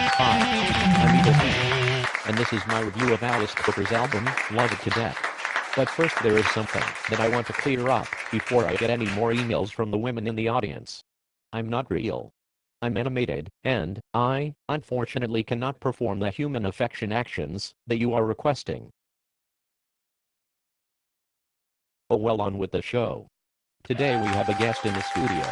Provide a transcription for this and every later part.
Hi, I'm eVILSTEVE, and this is my review of Alice Cooper's album, Love It to Death. But first there is something that I want to clear up before I get any more emails from the women in the audience. I'm not real. I'm animated, and I, unfortunately, cannot perform the human affection actions that you are requesting. Oh well, on with the show. Today we have a guest in the studio.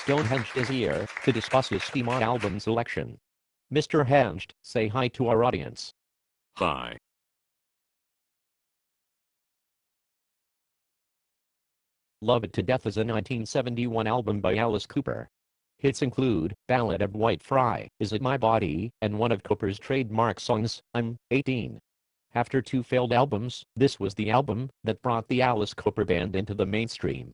Stonehenge is here to discuss his SCEMA album selection. Mr. Henge, say hi to our audience. Hi. Love It to Death is a 1971 album by Alice Cooper. Hits include Ballad of White Fry, Is It My Body, and one of Cooper's trademark songs, I'm 18. After two failed albums, this was the album that brought the Alice Cooper Band into the mainstream.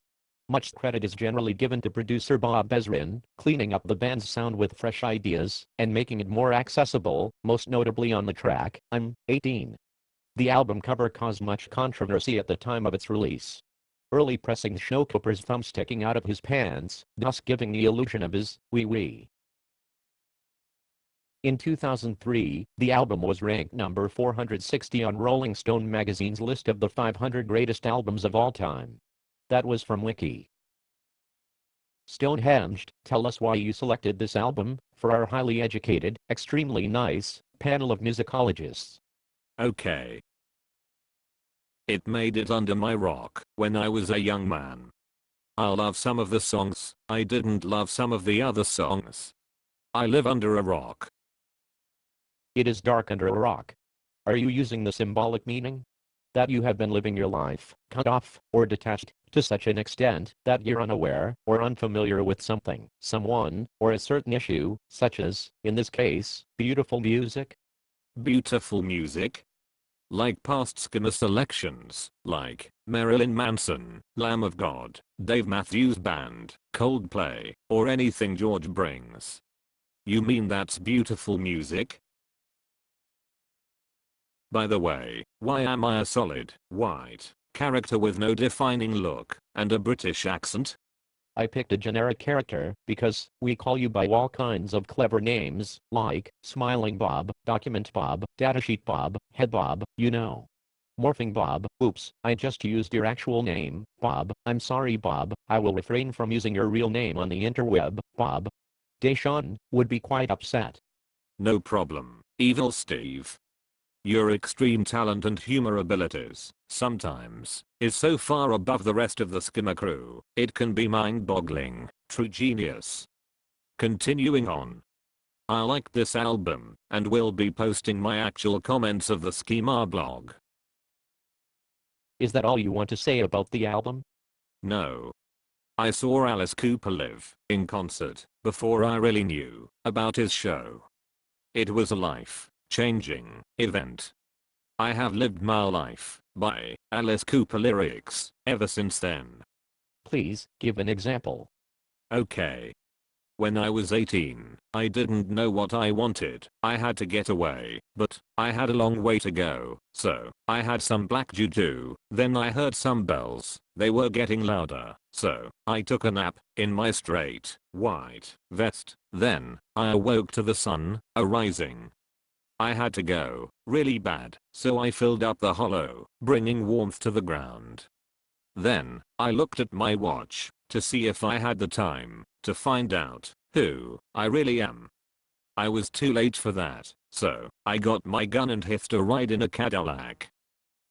Much credit is generally given to producer Bob Ezrin, cleaning up the band's sound with fresh ideas and making it more accessible, most notably on the track, I'm 18. The album cover caused much controversy at the time of its release. Early pressings show Cooper's thumb sticking out of his pants, thus giving the illusion of his wee-wee. In 2003, the album was ranked number 460 on Rolling Stone magazine's list of the 500 greatest albums of all time. That was from Wiki. Stonehenge, tell us why you selected this album for our highly educated, extremely nice panel of musicologists. Okay. It made it under my rock when I was a young man. I love some of the songs, I didn't love some of the other songs. I live under a rock. It is dark under a rock. Are you using the symbolic meaning? That you have been living your life, cut off, or detached, to such an extent that you're unaware or unfamiliar with something, someone, or a certain issue, such as, in this case, beautiful music? Beautiful music? Like past SCEMA selections, like Marilyn Manson, Lamb of God, Dave Matthews Band, Coldplay, or anything George brings. You mean that's beautiful music? By the way, why am I a solid, white character with no defining look and a British accent? I picked a generic character because we call you by all kinds of clever names, like Smiling Bob, Document Bob, Datasheet Bob, Head Bob, you know. Morphing Bob, oops, I just used your actual name, Bob, I'm sorry Bob, I will refrain from using your real name on the interweb, Bob. Deshaun would be quite upset. No problem, eVILSTEVE. Your extreme talent and humor abilities, sometimes, is so far above the rest of the SCEMA crew, it can be mind-boggling. True genius. Continuing on. I like this album, and will be posting my actual comments of the SCEMA blog. Is that all you want to say about the album? No. I saw Alice Cooper live, in concert, before I really knew about his show. It was a life-changing event. I have lived my life by Alice Cooper lyrics ever since then. Please, give an example. Okay. When I was 18, I didn't know what I wanted. I had to get away, but I had a long way to go, so I had some black juju. Then I heard some bells. They were getting louder, so I took a nap in my straight, white vest. Then I awoke to the sun arising. I had to go really bad, so I filled up the hollow, bringing warmth to the ground. Then I looked at my watch to see if I had the time to find out who I really am. I was too late for that, so I got my gun and hitched a ride in a Cadillac.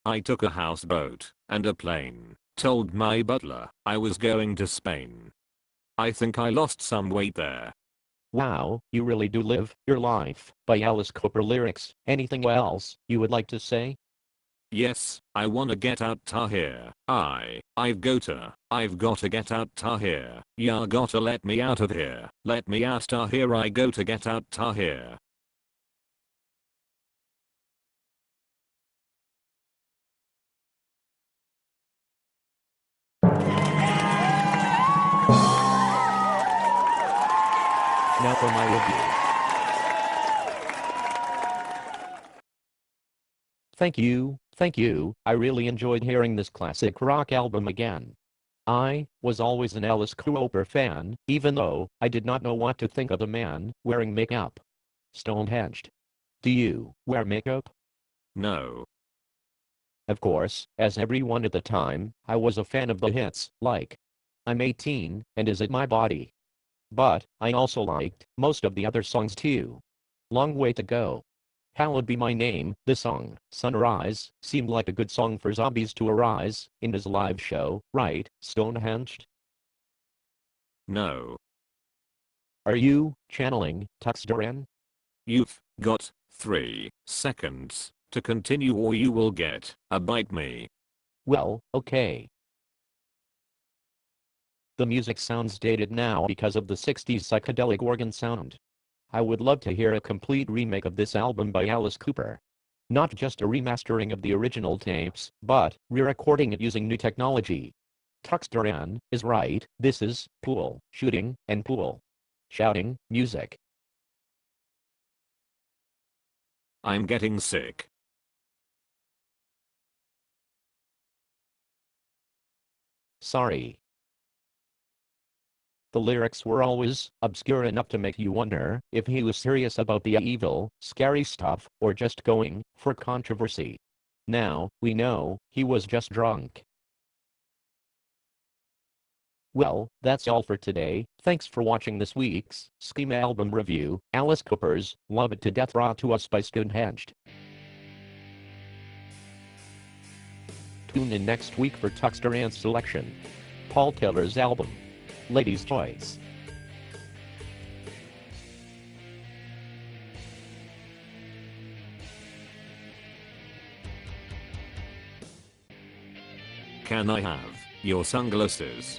I took a houseboat and a plane, told my butler I was going to Spain. I think I lost some weight there. Wow, you really do live your life by Alice Cooper lyrics. Anything else you would like to say? Yes, I wanna get out ta here. I've got to get out ta here. Ya gotta let me out of here. Let me out ta here. I go to get out ta here. Now for my review. Thank you, I really enjoyed hearing this classic rock album again. I was always an Alice Cooper fan, even though I did not know what to think of the man wearing makeup. Stonehenged. Do you wear makeup? No. Of course, as everyone at the time, I was a fan of the hits, like I'm 18, and Is It My Body? But I also liked most of the other songs too. Long Way to Go. Hallowed Be My Name, the song, Sunrise, seemed like a good song for zombies to arise in his live show, right, Stonehenged? No. Are you channeling Tuxdoran? You've got 3 seconds to continue or you will get a bite me. Well, okay. The music sounds dated now because of the 60s psychedelic organ sound. I would love to hear a complete remake of this album by Alice Cooper. Not just a remastering of the original tapes, but re-recording it using new technology. Tuxdoran is right, this is pool, shooting, and pool. Shouting, music. I'm getting sick. Sorry. The lyrics were always obscure enough to make you wonder if he was serious about the evil, scary stuff, or just going for controversy. Now, we know he was just drunk. Well, that's all for today. Thanks for watching this week's SCEMA Album review, Alice Cooper's Love It to Death brought to us by Stonehenged. Tune in next week for Tuxdoran's selection. Paul Taylor's album, Lady's Choice. Can I have your sunglasses?